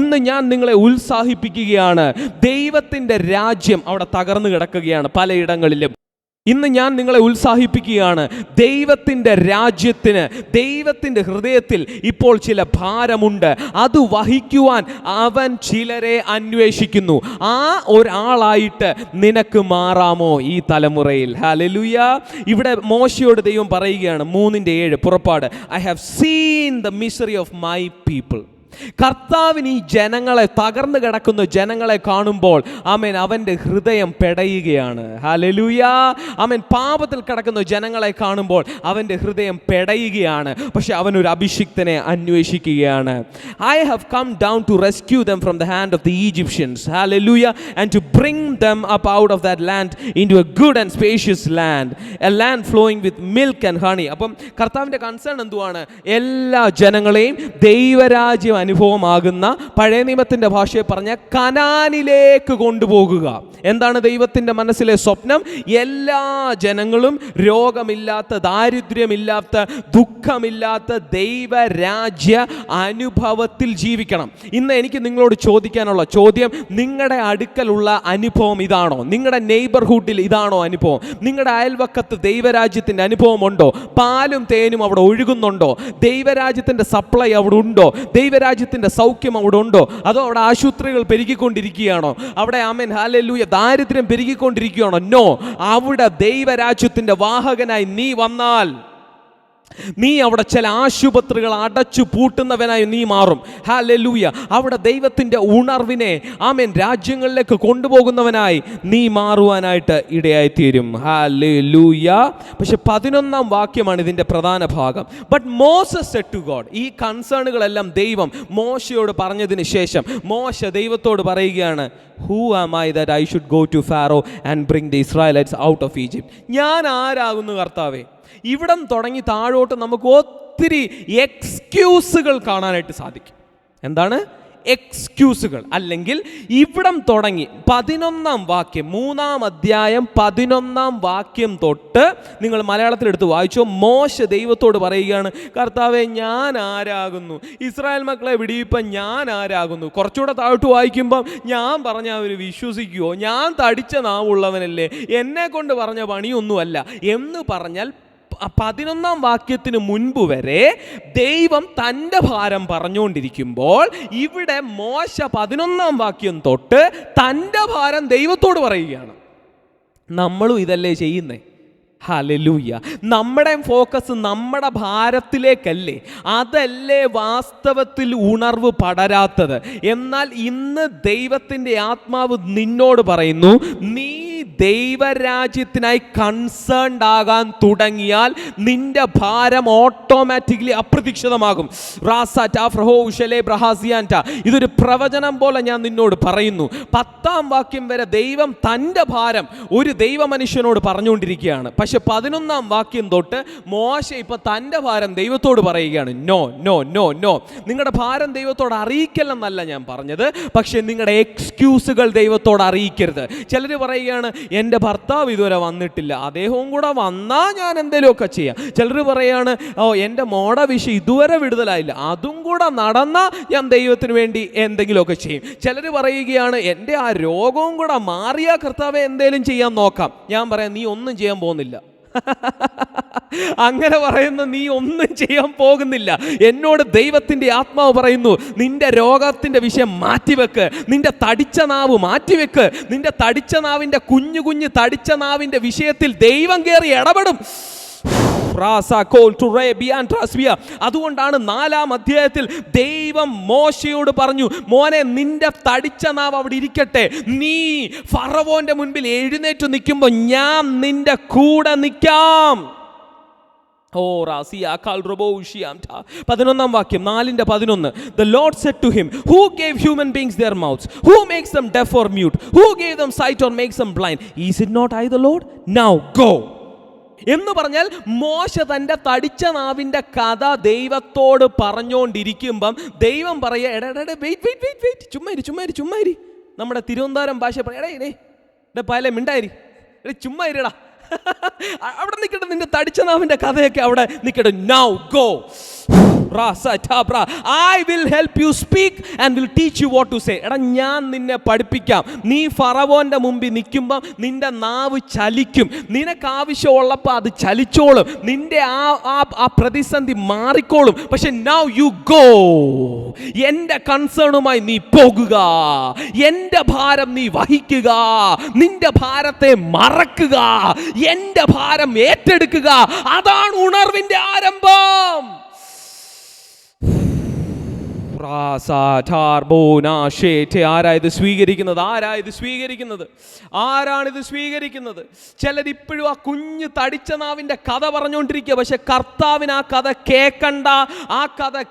ഇന്ന് ഞാൻ നിങ്ങളെ ഉത്സാഹിപ്പിക്കുകയാണ്. ദൈവത്തിൻ്റെ രാജ്യം അവിടെ തകർന്നു കിടക്കുകയാണ് പലയിടങ്ങളിലും. ഇന്ന് ഞാൻ നിങ്ങളെ ഉത്സാഹിപ്പിക്കുകയാണ്. ദൈവത്തിൻ്റെ രാജ്യത്തിന്, ദൈവത്തിൻ്റെ ഹൃദയത്തിൽ ഇപ്പോൾ ചില ഭാരമുണ്ട്. അത് വഹിക്കുവാൻ അവൻ ചിലരെ അന്വേഷിക്കുന്നു. ആ ഒരാളായിട്ട് നിനക്ക് മാറാമോ ഈ തലമുറയിൽ? ഹല്ലേലൂയ. ഇവിടെ മോശയോട് ദൈവം പറയുകയാണ് 3:7 പുറപ്പാട്, I have seen the misery of my people. കർത്താവിന് ഈ ജനങ്ങളെ, തകർന്നു കിടക്കുന്ന ജനങ്ങളെ കാണുമ്പോൾ ആമേൻ അവൻ്റെ ഹൃദയം പെടയുകയാണ്. ഹല്ലേലൂയ. ആമേൻ. പാപത്തിൽ കിടക്കുന്ന ജനങ്ങളെ കാണുമ്പോൾ അവൻ്റെ ഹൃദയം പെടയുകയാണ്. പക്ഷെ അവനൊരു അഭിഷിക്തനെ അന്വേഷിക്കുകയാണ്. I have come down to rescue them from the hand of the Egyptians. ഹല്ലേലൂയ. And to bring them up out of that land into a good and spacious land, a land flowing with milk and honey. അപ്പം കർത്താവിൻ്റെ concern എന്തുവാണ്? എല്ലാ ജനങ്ങളെയും ദൈവരാജ്യം അനുഭവമാകുന്ന, പഴയ നിയമത്തിൻ്റെ ഭാഷയെ പറഞ്ഞ കനാനിലേക്ക് കൊണ്ടുപോകുക. എന്താണ് ദൈവത്തിൻ്റെ മനസ്സിലെ സ്വപ്നം? എല്ലാ ജനങ്ങളും രോഗമില്ലാത്ത, ദാരിദ്ര്യമില്ലാത്ത, ദുഃഖമില്ലാത്ത ദൈവരാജ്യ അനുഭവത്തിൽ ജീവിക്കണം. ഇന്ന് എനിക്ക് നിങ്ങളോട് ചോദിക്കാനുള്ള ചോദ്യം, നിങ്ങളുടെ അടുക്കലുള്ള അനുഭവം ഇതാണോ? നിങ്ങളുടെ നെയ്ബർഹുഡിൽ ഇതാണോ അനുഭവം? നിങ്ങളുടെ അയൽവക്കത്ത് ദൈവരാജ്യത്തിൻ്റെ അനുഭവം ഉണ്ടോ? പാലും തേനും അവിടെ ഒഴുകുന്നുണ്ടോ? ദൈവരാജ്യത്തിൻ്റെ സപ്ലൈ അവിടെ ഉണ്ടോ? ദൈവരാജ്യത്തിൻ്റെ സൗഖ്യം അവിടെ ഉണ്ടോ? അതോ അവിടെ ആശുപത്രികൾ പെരുകിക്കൊണ്ടിരിക്കുകയാണോ? അവിടെ ആമേൻ ഹല്ലേലൂയ ദാരിദ്ര്യം പെരുകിക്കൊണ്ടിരിക്കുകയാണോ? നോ. അവിടെ ദൈവരാജ്യത്തിൻ്റെ വാഹകനായി നീ വന്നാൽ നീ അവിടെ ചില ആശുപത്രികൾ അടച്ചു പൂട്ടുന്നവനായി നീ മാറും. ഹല്ലേലൂയ. അവിടെ ദൈവത്തിൻ്റെ ഉണർവിനെ ആമേൻ രാജ്യങ്ങളിലേക്ക് കൊണ്ടുപോകുന്നവനായി നീ മാറുവാനായിട്ട് ഇടയായിത്തീരും. ഹല്ലേലൂയ. പക്ഷെ 11-ാം വാക്യമാണ് ഇതിൻ്റെ പ്രധാന ഭാഗം. But Moses said to God. ഈ കൺസേണുകളെല്ലാം ദൈവം മോശയോട് പറഞ്ഞതിന് ശേഷം മോശ ദൈവത്തോട് പറയുകയാണ്, Who am I that I should go to Pharaoh and bring the Israelites out of Egypt? ഞാൻ ആരാകുന്നു കർത്താവേ? ഇവിടം തുടങ്ങി താഴോട്ട് നമുക്ക് ഒത്തിരി എക്സ്ക്യൂസുകൾ കാണാനായിട്ട് സാധിക്കും. എന്താണ് എക്സ്ക്യൂസുകൾ? അല്ലെങ്കിൽ ഇവിടം തുടങ്ങി 11-ാം വാക്യം, 3-ാം അധ്യായം 11-ാം വാക്യം തൊട്ട് നിങ്ങൾ മലയാളത്തിലെടുത്ത് വായിച്ചോ. മോശ ദൈവത്തോട് പറയുകയാണ്, കർത്താവേ ഞാൻ ആരാകുന്നു? ഇസ്രായേൽ മക്കളെ വിടിയിപ്പം ഞാൻ ആരാകുന്നു? കുറച്ചുകൂടെ താഴോട്ട് വായിക്കുമ്പം ഞാൻ പറഞ്ഞ അവർ വിശ്വസിക്കുമോ? ഞാൻ തടിച്ച നാവുള്ളവനല്ലേ, എന്നെ കൊണ്ട് പറഞ്ഞ പണിയൊന്നുമല്ല എന്ന് പറഞ്ഞാൽ 11-ാം വാക്യത്തിന് മുൻപ് വരെ ദൈവം തൻ്റെ ഭാരം പറഞ്ഞുകൊണ്ടിരിക്കുമ്പോൾ ഇവിടെ മോശ 11-ാം വാക്യം തൊട്ട് തൻ്റെ ഭാരം ദൈവത്തോട് പറയുകയാണ്. നമ്മളും ഇതല്ലേ ചെയ്യുന്നേ? ഹല്ലേലൂയ. നമ്മുടെ ഫോക്കസ് നമ്മുടെ ഭാരത്തിലേക്കല്ലേ? അതല്ലേ വാസ്തവത്തിൽ ഉണർവ് പടരാത്തത്? എന്നാൽ ഇന്ന് ദൈവത്തിൻ്റെ ആത്മാവ് നിന്നോട് പറയുന്നു, നീ ദൈവരാജ്യത്തിനായി കൺസേൺഡ് ആകാൻ തുടങ്ങിയാൽ നിന്റെ ഭാരം ഓട്ടോമാറ്റിക്കലി അപ്രതീക്ഷിതമാകും. ഇതൊരു പ്രവചനം പോലെ ഞാൻ നിന്നോട് പറയുന്നു. 10-ാം വാക്യം വരെ ദൈവം തൻ്റെ ഭാരം ഒരു ദൈവ മനുഷ്യനോട് പറഞ്ഞുകൊണ്ടിരിക്കുകയാണ്. പക്ഷെ 11-ാം വാക്യം തൊട്ട് മോശ ഇപ്പൊ തൻ്റെ ഭാരം ദൈവത്തോട് പറയുകയാണ്. നോ നോ നോ നോ, നിങ്ങളുടെ ഭാരം ദൈവത്തോട് അറിയിക്കലെന്നല്ല ഞാൻ പറഞ്ഞത്, പക്ഷെ നിങ്ങളുടെ എക്സ്ക്യൂസുകൾ ദൈവത്തോട് അറിയിക്കരുത്. ചിലർ പറയുകയാണ്, എൻ്റെ ഭർത്താവ് ഇതുവരെ വന്നിട്ടില്ല, അദ്ദേഹവും കൂടെ വന്നാൽ ഞാൻ എന്തെങ്കിലുമൊക്കെ ചെയ്യാം. ചിലർ പറയാണ്, എൻ്റെ മോട വിഷയം ഇതുവരെ വിടുതലായില്ല, അതും കൂടെ നടന്നാൽ ഞാൻ ദൈവത്തിന് വേണ്ടി എന്തെങ്കിലുമൊക്കെ ചെയ്യും. ചിലർ പറയുകയാണ്, എൻ്റെ ആ രോഗവും കൂടെ മാറിയാ കർത്താവെ എന്തെങ്കിലും ചെയ്യാൻ നോക്കാം. ഞാൻ പറയാം, നീ ഒന്നും ചെയ്യാൻ പോകുന്നില്ല. അങ്ങനെ പറയുന്ന നീ ഒന്നും ചെയ്യാൻ പോകുന്നില്ല. എന്നോട് ദൈവത്തിൻ്റെ ആത്മാവ് പറയുന്നു, നിന്റെ രോഗത്തിൻ്റെ വിഷയം മാറ്റിവെക്ക്, നിന്റെ തടിച്ച നാവ് മാറ്റിവെക്ക്. നിന്റെ തടിച്ച നാവിൻ്റെ കുഞ്ഞു കുഞ്ഞു തടിച്ച നാവിൻ്റെ വിഷയത്തിൽ ദൈവം കയറി ഇടപെടും. അതുകൊണ്ടാണ് 4-ാം അധ്യായത്തിൽ ദൈവം മോശയോട് പറഞ്ഞു, മോനെ നിന്റെ തടിച്ച നാവ് അവിടെ ഇരിക്കട്ടെ, നീ ഫറവോന്റെ മുൻപിൽ എഴുന്നേറ്റ് നിൽക്കുമ്പോൾ ഞാൻ നിന്റെ കൂടെ നിൽക്കാം. 11-ാം വാക്യം 4:11. The Lord said to him, Who gave human beings their mouths? Who makes them deaf or mute? Who gave them sight or makes them blind? Is it not I the Lord? Now go. എന്ന് പറഞ്ഞാൽ മോശ തൻ്റെ തടിച്ച നാവിൻ്റെ കഥ ദൈവത്തോട് പറഞ്ഞുകൊണ്ടിരിക്കുമ്പം ദൈവം പറയുക, വെയിറ്റ്, ചുമ്മാരി. നമ്മുടെ തിരുവനന്തപുരം ഭാഷ പറയാ, പല മിണ്ടായിരി, ചുമ്മാ ഇരിടാ, അവിടെ നിൽക്കട്ടെ, നിന്റെ തടിച്ച നാവിൻ്റെ കഥയൊക്കെ അവിടെ നിൽക്കട്ടെ. Now go. I will help you speak and will teach you what to say. എടാ ഞാൻ നിന്നെ പഠിപ്പിക്കാം. നീ ഫറവോന്റെ മുമ്പിൽ നിൽക്കുമ്പോൾ നിന്റെ നാവ് ചലിക്കും. നിനക്ക് ആവശ്യമുള്ളപ്പോൾ അത് ചലിച്ചോളും. നിന്റെ ആ പ്രതിസന്ധി മാറിക്കോളും. പക്ഷെ now you go. എൻ്റെ കൺസേണുമായി നീ പോകുക, എൻ്റെ ഭാരം നീ വഹിക്കുക, നിന്റെ ഭാരത്തെ മറക്കുക, എൻ്റെ ഭാരം ഏറ്റെടുക്കുക. അതാണ് ഉണർവിൻ്റെ ആരംഭം. ആരായത് സ്വീകരിക്കുന്നത്? ആരാണിത് സ്വീകരിക്കുന്നത്? ചിലരിപ്പോഴും ആ കുഞ്ഞ് തടിച്ച നാവിൻ്റെ കഥ പറഞ്ഞുകൊണ്ടിരിക്കുക. പക്ഷെ കർത്താവിന് ആ കഥ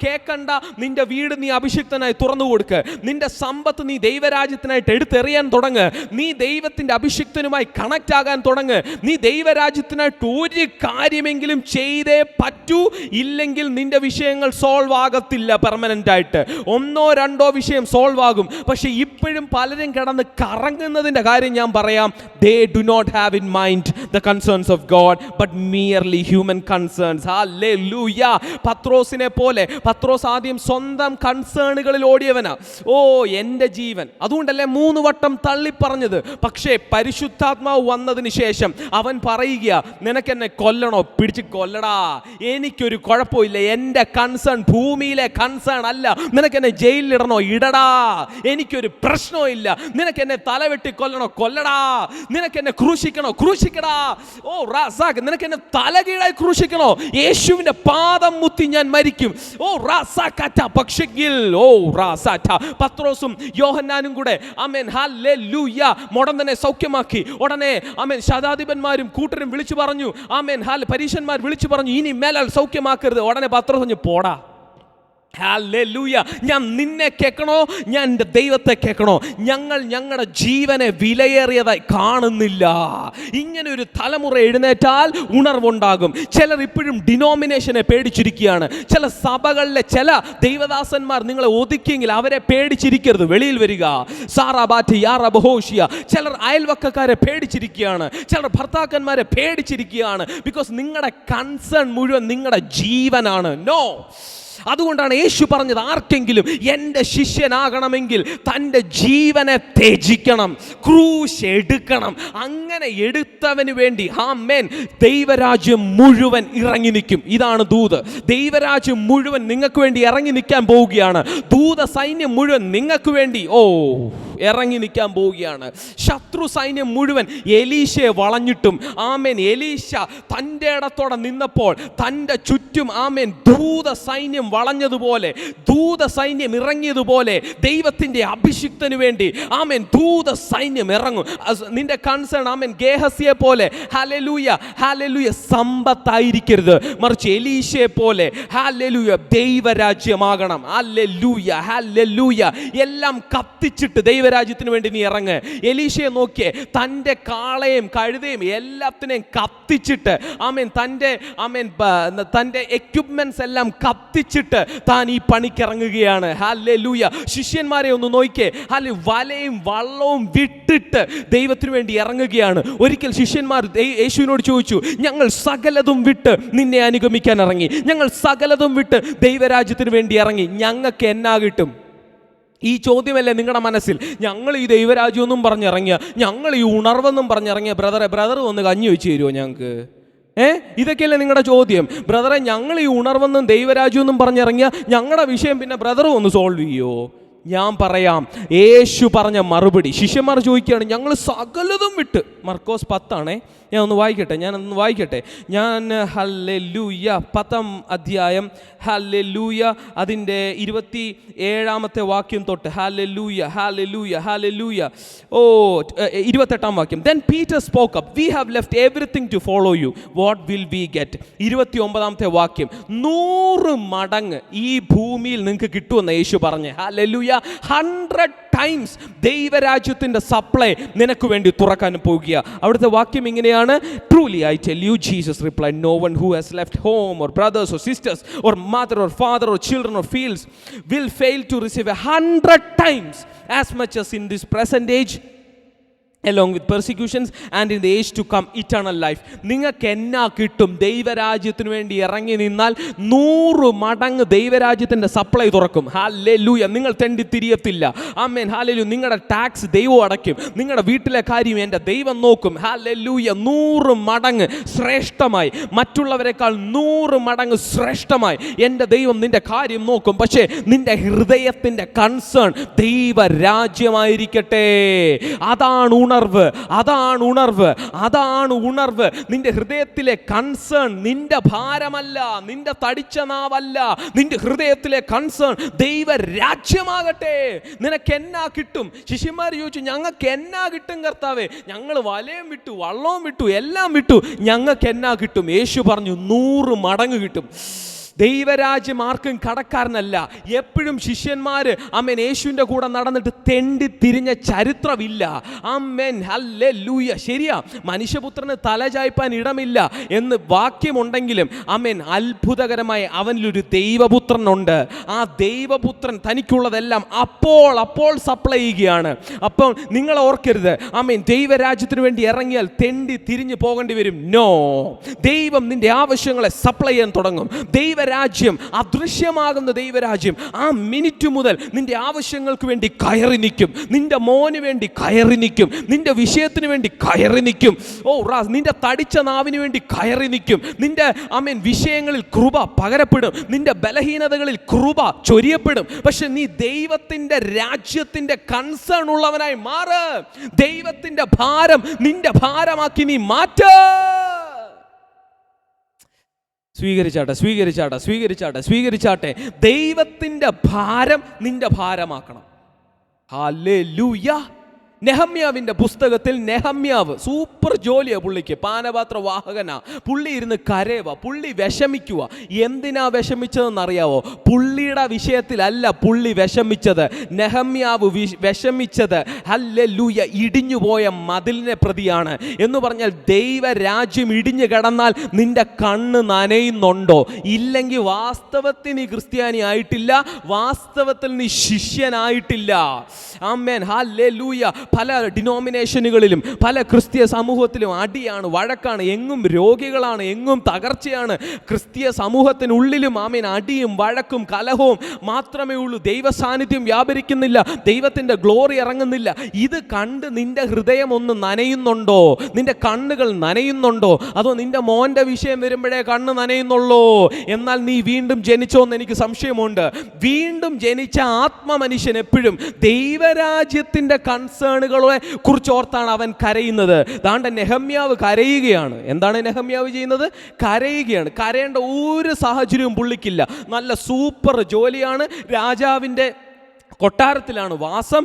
കേൾക്കണ്ട. നിന്റെ വീട് നീ അഭിഷിക്തനായി തുറന്നു കൊടുക്ക്. നിന്റെ സമ്പത്ത് നീ ദൈവരാജ്യത്തിനായിട്ട് എടുത്തെറിയാൻ തുടങ്ങ്. നീ ദൈവത്തിൻ്റെ അഭിഷിക്തനുമായി കണക്റ്റ് ആകാൻ തുടങ്ങ്. നീ ദൈവരാജ്യത്തിനായിട്ട് ഒരു കാര്യമെങ്കിലും ചെയ്തേ പറ്റൂ. ഇല്ലെങ്കിൽ നിന്റെ വിഷയങ്ങൾ സോൾവ് ആകത്തില്ല. പെർമനന്റ് ആയിട്ട് 1-2 വിഷയം സോൾവ് ആകും. പക്ഷെ ഇപ്പോഴും പലരും കിടന്ന് കറങ്ങുന്നതിൻ്റെ കാര്യം ഞാൻ പറയാം. They do not have in mind the concerns of God but merely human concerns. Hallelujah. പത്രോസിനെ പോലെ, പത്രോസ് ആദ്യം സ്വന്തം കൺസേണുകളിൽ ഓടിയവനാ. എൻ്റെ ജീവൻ, അതുകൊണ്ടല്ലേ 3 വട്ടം തള്ളിപ്പറഞ്ഞത്. പക്ഷേ പരിശുദ്ധാത്മാവ് വന്നതിന് ശേഷം അവൻ പറയുക, നിനക്കെന്നെ കൊല്ലണോ? പിടിച്ച് കൊല്ലടാ, എനിക്കൊരു കുഴപ്പമില്ല. എൻ്റെ കൺസേൺ ഭൂമിയിലെ കൺസേൺ അല്ല, നിനക്ക് എന്നെ ജയിലിലിടണോ? ഇടടാ, എനിക്കൊരു പ്രശ്നവും ഇല്ല. നിനക്ക് എന്നെ തലവെട്ടി കൊല്ലണോ? കൊല്ലടാ. നിനക്ക് എന്നെ ക്രൂശിക്കണോ? ക്രൂശിക്കടാ. ഓ റാസാക്ക്, നിനക്ക് എന്നെ തലകീഴായി ക്രൂശിക്കണോ? യേശുവിന്റെ പാദം മുത്തി ഞാൻ മരിക്കും. ഓ റാസാക്കാറ്റ. പക്ഷെങ്കിൽ ഓ റാസാറ്റ, പത്രോസും യോഹന്നാനും കൂടെ ആമേൻ ഹല്ലേലൂയ മുടന്തനെ സൗഖ്യമാക്കി. ഉടനെ ആമേൻ ശതാധിപന്മാരും കൂട്ടരും വിളിച്ചു പറഞ്ഞു, ആമേൻ പരീശന്മാർ വിളിച്ചു പറഞ്ഞു, ഇനി മേലാൽ സൗഖ്യമാക്കരുത്. ഉടനെ പത്രോസ് പറഞ്ഞു, പോടാ. ഹല്ലേലൂയ. ഞാൻ നിന്നെ കേൾക്കണോ? ഞാൻ എൻ്റെ ദൈവത്തെ കേൾക്കണോ? ഞങ്ങളുടെ ജീവനെ വിലയേറിയതായി കാണുന്നില്ല. ഇങ്ങനെ ഒരു തലമുറ എഴുന്നേറ്റാൽ ഉണർവുണ്ടാകും. ചിലർ ഇപ്പോഴും ഡിനോമിനേഷനെ പേടിച്ചിരിക്കുകയാണ്. ചില സഭകളിലെ ചില ദൈവദാസന്മാർ നിങ്ങളെ ഒതുക്കിയെങ്കിൽ അവരെ പേടിച്ചിരിക്കരുത്, വെളിയിൽ വരിക. സാറാബാറ്റ് യാറബഹോഷിയ. ചിലർ അയൽവക്കക്കാരെ പേടിച്ചിരിക്കുകയാണ്, ചിലർ ഭർത്താക്കന്മാരെ പേടിച്ചിരിക്കുകയാണ്. ബിക്കോസ് നിങ്ങളുടെ കൺസേൺ മുഴുവൻ നിങ്ങളുടെ ജീവനാണ്. നോ. അതുകൊണ്ടാണ് യേശു പറഞ്ഞത്, ആർക്കെങ്കിലും എൻ്റെ ശിഷ്യനാകണമെങ്കിൽ തൻ്റെ ജീവനെ ത്യജിക്കണം, ക്രൂശ് എടുക്കണം. അങ്ങനെ എടുത്തവന് വേണ്ടി ആമേൻ ദൈവരാജ്യം മുഴുവൻ ഇറങ്ങി നിൽക്കും. ഇതാണ് ദൂത്. ദൈവരാജ്യം മുഴുവൻ നിങ്ങൾക്ക് വേണ്ടി ഇറങ്ങി നിൽക്കാൻ പോവുകയാണ്. ദൂത സൈന്യം മുഴുവൻ നിങ്ങൾക്ക് വേണ്ടി ഇറങ്ങി നിൽക്കാൻ പോവുകയാണ്. ശത്രു സൈന്യം മുഴുവൻ എലീശയെ വളഞ്ഞിട്ടും ആമേൻ എലീശ തൻ്റെ ഇടത്തോടെ നിന്നപ്പോൾ തൻ്റെ ചുറ്റും ആമേൻ ദൂത സൈന്യം വളഞ്ഞതുപോലെ, ദൂത സൈന്യം ഇറങ്ങിയതുപോലെ ദൈവത്തിൻ്റെ അഭിഷിക്തന് വേണ്ടി ആമേൻ ദൂത സൈന്യം ഇറങ്ങും. നിന്റെ കൺസേൺ ആമേൻ ഗേഹസിയെ പോലെ ഹല്ലേലൂയ ഹല്ലേലൂയ സമ്പത്തായിരിക്കരുത്, മറിച്ച് എലീശയെ പോലെ ഹല്ലേലൂയ ദൈവരാജ്യമാകണം. Hallelujah hallelujah. എല്ലാം കത്തിച്ചിട്ട് ദൈവരാജ്യത്തിന് വേണ്ടി നീ ഇറങ്ങ്. എലീശയെ നോക്കിയേ, തൻ്റെ കാളയും കഴുതയും എല്ലാത്തിനെയും കത്തിച്ചിട്ട് ആമേൻ തൻ്റെ എക്യുപ്മെന്റ്സ് എല്ലാം കത്തിച്ചിട്ട് താൻ ഈ പണിക്കിറങ്ങുകയാണ്. ഹല്ലേലൂയ. ശിഷ്യന്മാരെ ഒന്ന് നോക്കിയേ, വലയും വള്ളവും വിട്ടിട്ട് ദൈവത്തിന് വേണ്ടി ഇറങ്ങുകയാണ്. ഒരിക്കൽ ശിഷ്യന്മാർ യേശുവിനോട് ചോദിച്ചു, ഞങ്ങൾ സകലതും വിട്ട് നിന്നെ അനുഗമിക്കാൻ ഇറങ്ങി, ഞങ്ങൾ സകലതും വിട്ട് ദൈവരാജ്യത്തിന് വേണ്ടി ഇറങ്ങി, ഞങ്ങൾക്ക് എന്നാ കിട്ടും? ഈ ചോദ്യമല്ലേ നിങ്ങളുടെ മനസ്സിൽ? ഞങ്ങൾ ഈ ദൈവരാജ്യമൊന്നും പറഞ്ഞിറങ്ങിയ, ഞങ്ങൾ ഈ ഉണർവെന്നും പറഞ്ഞിറങ്ങിയ ബ്രദർ ഒന്ന് കഞ്ഞി വെച്ച് തരുമോ ഞങ്ങൾക്ക്? ഇതൊക്കെയല്ലേ നിങ്ങളുടെ ചോദ്യം? ബ്രദറെ, ഞങ്ങൾ ഈ ഉണർവെന്നും ദൈവരാജ്യമൊന്നും പറഞ്ഞിറങ്ങിയ ഞങ്ങളുടെ വിഷയം പിന്നെ ബ്രദർ ഒന്ന് സോൾവ് ചെയ്യോ? ഞാൻ പറയാം, യേശു പറഞ്ഞ മറുപടി. ശിഷ്യന്മാർ ചോദിക്കുകയാണ്, ഞങ്ങൾ സകലതും വിട്ട്. മർക്കോസ് 10 ഞാനൊന്ന് വായിക്കട്ടെ. ഹല്ലേലൂയ 10 അധ്യായം ഹല്ലേലൂയ അതിൻ്റെ 27 വാക്യം തൊട്ട് ഹല്ലേലൂയ ഹല്ലേലൂയ ഹല്ലേലൂയ 28 വാക്യം. Then Peter spoke up, we have left everything to follow you, what will we get? 29 വാക്യം. 100 മടങ്ങ് ഈ ഭൂമിയിൽ നിങ്ങൾക്ക് കിട്ടുമെന്ന് യേശു പറഞ്ഞ്. ഹല്ലേലൂയ. 100 times ദൈവരാജ്യത്തിൻ്റെ സപ്ലൈ നിനക്ക് വേണ്ടി തുറക്കാൻ പോകുക. അവിടുത്തെ വാക്യം ഇങ്ങനെയാണ്, truly I tell you, Jesus replied, no one who has left home or brothers or sisters or mother or father or children or fields will fail to receive 100 times as much as in this present age, along with persecutions and in the age to come eternal life. നിങ്ങൾക്ക് എന്നാ കിട്ടും? ദൈവരാജ്യത്തിന് വേണ്ടി ഇറങ്ങി നിന്നാൽ 100 മടങ്ങ് ദൈവരാജ്യത്തിൻ്റെ supply തുറക്കും. ഹല്ലേലൂയ. നിങ്ങൾ തെണ്ടി തിരിയത്തില്ല. Amen hallelujah. നിങ്ങളുടെ ടാക്സ് ദൈവം അടയ്ക്കും, നിങ്ങളുടെ വീട്ടിലെ കാര്യം എൻ്റെ ദൈവം നോക്കും. ഹല്ലേലൂയ. 100 മടങ്ങ് ശ്രേഷ്ഠമായി, മറ്റുള്ളവരെക്കാൾ 100 മടങ്ങ് ശ്രേഷ്ഠമായി എൻ്റെ ദൈവം നിന്റെ കാര്യം നോക്കും. പക്ഷേ നിന്റെ ഹൃദയത്തിൻ്റെ കൺസേൺ ദൈവരാജ്യമായിരിക്കട്ടെ. അതാണ് ഉണർവ്. നിന്റെ ഹൃദയത്തിലെ കൺസേൺ നിന്റെ ഭാരമല്ല, നിന്റെ തടിച്ച നാവല്ല, നിന്റെ ഹൃദയത്തിലെ കൺസേൺ ദൈവരാജ്യമാകട്ടെ. നിനക്ക് എന്നാ കിട്ടും? ശിഷ്യന്മാർ ചോദിച്ചു, ഞങ്ങൾക്ക് എന്നാ കിട്ടും കർത്താവേ? ഞങ്ങൾ വലയും വിട്ടു, വള്ളവും വിട്ടു, എല്ലാം വിട്ടു, ഞങ്ങൾക്ക് എന്നാ കിട്ടും? യേശു പറഞ്ഞു, 100 മടങ്ങ് കിട്ടും. ദൈവരാജ്യം ആർക്കും കടക്കാരനല്ല. എപ്പോഴും ശിഷ്യന്മാർ ആമേൻ യേശുവിൻ്റെ കൂടെ നടന്നിട്ട് തെണ്ടി തിരിഞ്ഞ ചരിത്രമില്ല. Amen hallelujah. ശരിയാ, മനുഷ്യപുത്രന് തലചായ്പാൻ ഇടമില്ല എന്ന് വാക്യമുണ്ടെങ്കിലും ആമേൻ അത്ഭുതകരമായി അവനിലൊരു ദൈവപുത്രനുണ്ട്. ആ ദൈവപുത്രൻ തനിക്കുള്ളതെല്ലാം അപ്പോൾ സപ്ലൈ ചെയ്യുകയാണ്. അപ്പോൾ നിങ്ങൾ ഓർക്കരുത് ആമേൻ ദൈവരാജ്യത്തിന് വേണ്ടി ഇറങ്ങിയാൽ തെണ്ടി തിരിഞ്ഞു പോകേണ്ടി വരും. നോ, ദൈവം നിന്റെ ആവശ്യങ്ങളെ സപ്ലൈ ചെയ്യാൻ തുടങ്ങും. ദൈവ ദൈവരാജ്യം, അദൃശ്യമാകുന്ന ദൈവരാജ്യം ആ മിനിറ്റ് മുതൽ നിന്റെ ആവശ്യങ്ങൾക്ക് വേണ്ടി കയറി നിൽക്കും, നിന്റെ മോന് വേണ്ടി കയറി നിൽക്കും, നിന്റെ വിഷയത്തിന് വേണ്ടി കയറി നിൽക്കും. നിന്റെ തടിച്ച നാവിന് വേണ്ടി കയറി നിൽക്കും. നിന്റെ വിഷയങ്ങളിൽ കൃപ പകരപ്പെടും, നിന്റെ ബലഹീനതകളിൽ കൃപ ചൊരിയപ്പെടും. പക്ഷെ നീ ദൈവത്തിന്റെ രാജ്യത്തിന്റെ കൺസേൺ ഉള്ളവനായി മാറ്. ദൈവത്തിന്റെ ഭാരം നിന്റെ ഭാരമാക്കി നീ മാറ്റ. സ്വീകരിച്ചാട്ടെ. ദൈവത്തിന്റെ ഭാരം നിന്റെ ഭാരമാക്കണം. ഹല്ലേലൂയ. നെഹമ്യാവിൻ്റെ പുസ്തകത്തിൽ നെഹമ്യാവ് സൂപ്പർ ജോലിയാണ് പുള്ളിക്ക്, പാനപാത്ര വാഹകനാ. പുള്ളി ഇരുന്ന് കരയുക, പുള്ളി വിഷമിക്കുക. എന്തിനാ വിഷമിച്ചതെന്നറിയാവോ? പുള്ളിയുടെ വിഷയത്തിലല്ല പുള്ളി വിഷമിച്ചത്. നെഹമ്യാവ് വിഷമിച്ചത് ഹല്ലേലൂയ ഇടിഞ്ഞുപോയ മതിലിനെ പ്രതിയാണ്. എന്ന് പറഞ്ഞാൽ ദൈവരാജ്യം ഇടിഞ്ഞു കിടന്നാൽ നിന്റെ കണ്ണ് നനയുന്നുണ്ടോ? ഇല്ലെങ്കിൽ വാസ്തവത്തിൽ നീ ക്രിസ്ത്യാനി ആയിട്ടില്ല, വാസ്തവത്തിൽ നീ ശിഷ്യനായിട്ടില്ല. ആമേൻ, ഹല്ലേലൂയ. പല ഡിനോമിനേഷനുകളിലും പല ക്രിസ്തീയ സമൂഹത്തിലും അടിയാണ്, വഴക്കാണ്, എങ്ങും രോഗികളാണ്, എങ്ങും തകർച്ചയാണ്. ക്രിസ്തീയ സമൂഹത്തിനുള്ളിലും അടിയും വഴക്കും കലഹവും മാത്രമേ ഉള്ളൂ. ദൈവ സാന്നിധ്യം വ്യാപരിക്കുന്നില്ല, ദൈവത്തിൻ്റെ ഗ്ലോറി ഇറങ്ങുന്നില്ല. ഇത് കണ്ട് നിന്റെ ഹൃദയം ഒന്ന് നനയുന്നുണ്ടോ? നിന്റെ കണ്ണുകൾ നനയുന്നുണ്ടോ? അതോ നിന്റെ മോൻ്റെ വിഷയം വരുമ്പോഴേ കണ്ണ് നനയുന്നുള്ളൂ? എന്നാൽ നീ വീണ്ടും ജനിച്ചോന്ന് എനിക്ക് സംശയമുണ്ട്. വീണ്ടും ജനിച്ച ആത്മ മനുഷ്യൻ എപ്പോഴും ദൈവരാജ്യത്തിൻ്റെ കൺസേണുകളെ കുറിച്ച് ഓർത്താണ് അവൻ കരയുന്നത്. ദാണ്ട നെഹമ്യാവ് കരയുകയാണ്. എന്താണ് നെഹമ്യാവ് ചെയ്യുന്നത്? കരയുകയാണ്. കരയേണ്ട ഒരു സാഹചര്യവും പുള്ളിക്കില്ല. നല്ല സൂപ്പർ ജോലിയാണ്, രാജാവിൻ്റെ കൊട്ടാരത്തിലാണ് വാസം.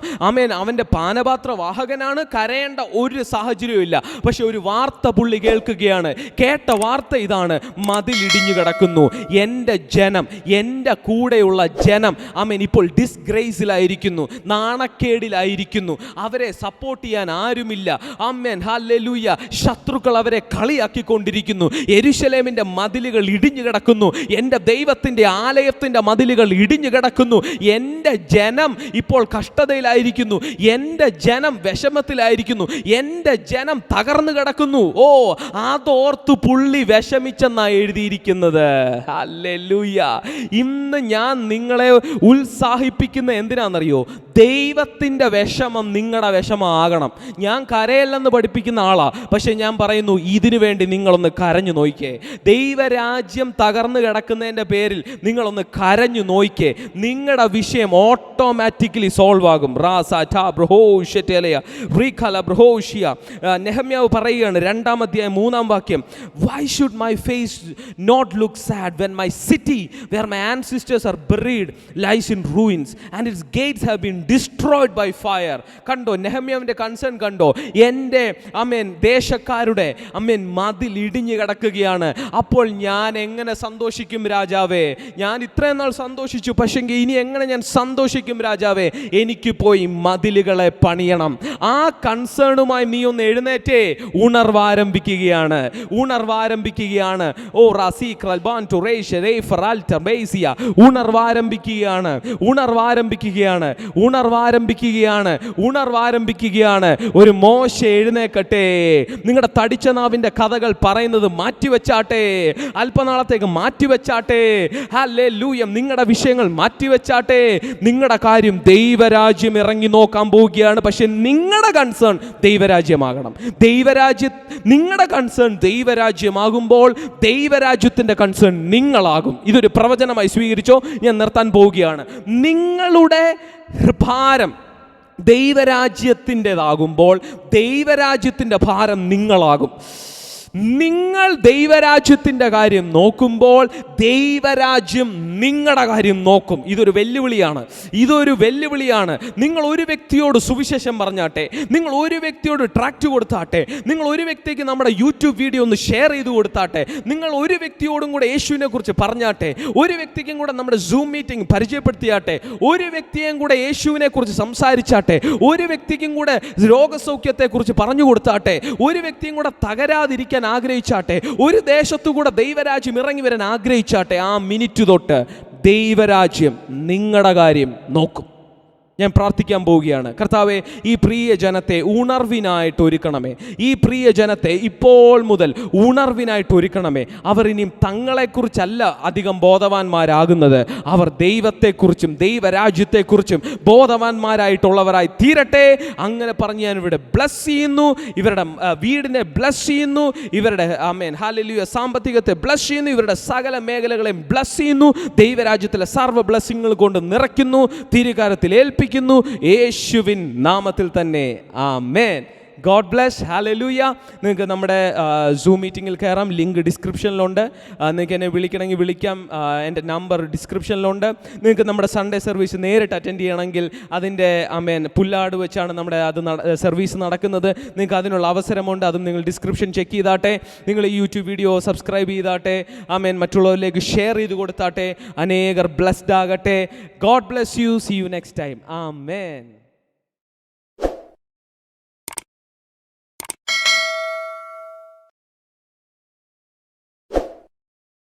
അവൻ്റെ പാനപാത്ര വാഹകനാണ്. കരയേണ്ട ഒരു സാഹചര്യവും ഇല്ല. പക്ഷെ ഒരു വാർത്ത പുള്ളി കേൾക്കുകയാണ്. കേട്ട വാർത്ത ഇതാണ്: മതിലിടിഞ്ഞു കിടക്കുന്നു. എൻ്റെ ജനം, എൻ്റെ കൂടെയുള്ള ജനം ഇപ്പോൾ ഡിസ്ഗ്രേസിലായിരിക്കുന്നു, നാണക്കേടിലായിരിക്കുന്നു. അവരെ സപ്പോർട്ട് ചെയ്യാൻ ആരുമില്ല. ഹല്ലേലൂയ. ശത്രുക്കൾ അവരെ കളിയാക്കിക്കൊണ്ടിരിക്കുന്നു. യെരൂശലേമിൻ്റെ മതിലുകൾ ഇടിഞ്ഞു കിടക്കുന്നു. എൻ്റെ ദൈവത്തിൻ്റെ ആലയത്തിൻ്റെ മതിലുകൾ ഇടിഞ്ഞു കിടക്കുന്നു. എൻ്റെ ജനം ഇപ്പോൾ കഷ്ടതയിലായിരിക്കുന്നു. എൻ്റെ ജനം വിഷമത്തിലായിരിക്കുന്നു. എൻ്റെ ജനം തകർന്നു കിടക്കുന്നു. അതോർത്ത് പുള്ളി വിഷമിച്ചെന്നാ എഴുതിയിരിക്കുന്നത്. ഹല്ലേലൂയ. ഇന്ന് ഞാൻ നിങ്ങളെ ഉത്സാഹിപ്പിക്കുന്ന എന്തിനാണെന്നറിയോ? ദൈവത്തിൻ്റെ വിഷമം നിങ്ങളുടെ വിഷമമാകണം. ഞാൻ കരയല്ലെന്ന് പഠിപ്പിക്കുന്ന ആളാ, പക്ഷെ ഞാൻ പറയുന്നു ഇതിനു വേണ്ടി നിങ്ങളൊന്ന് കരഞ്ഞു നോക്കിക്കേ. ദൈവരാജ്യം തകർന്നു കിടക്കുന്നതിൻ്റെ പേരിൽ നിങ്ങളൊന്ന് കരഞ്ഞു നോക്കിക്കേ. നിങ്ങളുടെ വിഷയം ഓട്ടോമാറ്റിക്കലി സോൾവ് ആകും. നെഹമ്യാവ് പറയുകയാണ്, 2-ാം അധ്യായം 3-ാം വാക്യം: Why should my face not look sad when my city where my ancestors are buried lies in ruins and its gates have been destroyed by fire? കണ്ടോ നെഹമ്യാവിൻ്റെ കൺസേൺ കണ്ടോ? എൻ്റെ ദേശക്കാരുടെ മതിൽ ഇടിഞ്ഞു കിടക്കുകയാണ്. അപ്പോൾ ഞാൻ എങ്ങനെ സന്തോഷിക്കും രാജാവേ? ഞാൻ ഇത്രയും നാൾ സന്തോഷിച്ചു, പക്ഷെങ്കിൽ ഇനി എങ്ങനെ ഞാൻ സന്തോഷിക്കും രാജാവേ? എനിക്ക് പോയി മതിലുകളെ പണിയണം. ആ കൺസേണുമായി നീ ഒന്ന് എഴുന്നേറ്റേ. ഉണർവാരംഭിക്കുകയാണ്. ഒരു മോശ എഴുന്നേക്കട്ടെ. നിങ്ങളുടെ തടിച്ച നാവിൻ്റെ കഥകൾ പറയുന്നത് മാറ്റിവെച്ചാട്ടെ. അല്പനാളത്തേക്ക് മാറ്റിവെച്ചാട്ടെ. ഹല്ലേലൂയ. നിങ്ങളുടെ വിഷയങ്ങൾ മാറ്റിവെച്ചാട്ടെ. നിങ്ങളുടെ കാര്യം ദൈവരാജ്യം ഇറങ്ങി നോക്കാൻ പോവുകയാണ്. പക്ഷെ നിങ്ങളുടെ കൺസേൺ ദൈവരാജ്യമാകണം. നിങ്ങളുടെ കൺസേൺ ദൈവരാജ്യമാകുമ്പോൾ ദൈവരാജ്യത്തിൻ്റെ കൺസേൺ നിങ്ങളാകും. ഇതൊരു പ്രവചനമായി സ്വീകരിച്ചോ. ഞാൻ നിർത്താൻ പോവുകയാണ്. നിങ്ങളുടെ ഭാരം ദൈവരാജ്യത്തിൻ്റെതാകുമ്പോൾ ദൈവരാജ്യത്തിൻ്റെ ഭാരം നിങ്ങളാകും. നിങ്ങൾ ദൈവരാജ്യത്തിൻ്റെ കാര്യം നോക്കുമ്പോൾ ദൈവരാജ്യം നിങ്ങളുടെ കാര്യം നോക്കും. ഇതൊരു വെല്ലുവിളിയാണ്. നിങ്ങൾ ഒരു വ്യക്തിയോട് സുവിശേഷം പറഞ്ഞാട്ടെ, നിങ്ങൾ ഒരു വ്യക്തിയോട് ട്രാക്റ്റ് കൊടുത്താട്ടെ, നിങ്ങൾ ഒരു വ്യക്തിക്ക് നമ്മുടെ യൂട്യൂബ് വീഡിയോ ഒന്ന് ഷെയർ ചെയ്ത് കൊടുത്താട്ടെ, നിങ്ങൾ ഒരു വ്യക്തിയോടും കൂടെ യേശുവിനെ കുറിച്ച് പറഞ്ഞാട്ടെ, ഒരു വ്യക്തിക്കും കൂടെ നമ്മുടെ സൂം മീറ്റിംഗ് പരിചയപ്പെടുത്തിയാട്ടെ, ഒരു വ്യക്തിയെയും കൂടെ യേശുവിനെ കുറിച്ച് സംസാരിച്ചാട്ടെ, ഒരു വ്യക്തിക്കും കൂടെ രോഗസൗഖ്യത്തെക്കുറിച്ച് പറഞ്ഞു കൊടുത്താട്ടെ, ഒരു വ്യക്തിയും കൂടെ തകരാതിരിക്കാൻ ആഗ്രഹിച്ചാട്ടെ, ഒരു ദേശത്തുകൂടെ ദൈവരാജ്യം ഇറങ്ങി വരാൻ ആഗ്രഹിച്ചാട്ടെ. ആ മിനിറ്റ് തൊട്ട് ദൈവരാജ്യം നിങ്ങളുടെ കാര്യം നോക്കും. ഞാൻ പ്രാർത്ഥിക്കാൻ പോവുകയാണ്. കർത്താവെ, ഈ പ്രിയ ജനത്തെ ഉണർവിനായിട്ട് ഒരുക്കണമേ. ഈ പ്രിയ ജനത്തെ ഇപ്പോൾ മുതൽ ഉണർവിനായിട്ട് ഒരുക്കണമേ. അവർ ഇനിയും തങ്ങളെക്കുറിച്ചല്ല അധികം ബോധവാന്മാരാകുന്നത്, അവർ ദൈവത്തെക്കുറിച്ചും ദൈവരാജ്യത്തെക്കുറിച്ചും ബോധവാന്മാരായിട്ടുള്ളവരായി തീരട്ടെ. അങ്ങനെ പറഞ്ഞ് ഞാൻ ഇവിടെ ബ്ലസ് ചെയ്യുന്നു, ഇവരുടെ വീടിനെ ബ്ലസ് ചെയ്യുന്നു, ഇവരുടെ ആമേൻ ഹല്ലേലൂയ സാമ്പത്തികത്തെ ബ്ലസ് ചെയ്യുന്നു, ഇവരുടെ സകല മേഖലകളെയും ബ്ലസ് ചെയ്യുന്നു. ദൈവരാജ്യത്തിലെ സർവ്വ ബ്ലസ്സിങ്ങൾ കൊണ്ട് നിറയ്ക്കുന്നു, തിരുകാരത്തിൽ ഏൽപ്പിക്കുന്നു, യേശുവിൻ നാമത്തിൽ തന്നെ. ആമേൻ. God bless. ഹല്ലേലൂയ. നിങ്ങൾക്ക് നമ്മുടെ സൂം മീറ്റിങ്ങിൽ കയറാം, ലിങ്ക് ഡിസ്ക്രിപ്ഷനിലുണ്ട്. നിങ്ങൾക്ക് എന്നെ വിളിക്കണമെങ്കിൽ വിളിക്കാം, എൻ്റെ നമ്പർ ഡിസ്ക്രിപ്ഷനിലുണ്ട്. നിങ്ങൾക്ക് നമ്മുടെ സൺഡേ സർവീസ് നേരിട്ട് അറ്റൻഡ് ചെയ്യണമെങ്കിൽ അതിൻ്റെ പുല്ലാട് വെച്ചാണ് നമ്മുടെ സർവീസ് നടക്കുന്നത്. നിങ്ങൾക്ക് അതിനുള്ള അവസരമുണ്ട്, അതും നിങ്ങൾ ഡിസ്ക്രിപ്ഷൻ ചെക്ക് ചെയ്താട്ടെ. നിങ്ങൾ ഈ യൂട്യൂബ് വീഡിയോ സബ്സ്ക്രൈബ് ചെയ്താട്ടെ. മറ്റുള്ളവരിലേക്ക് ഷെയർ ചെയ്ത് കൊടുത്താട്ടെ. അനേകർ ബ്ലെസ്ഡ് ആകട്ടെ. God bless you. See you next time. Amen.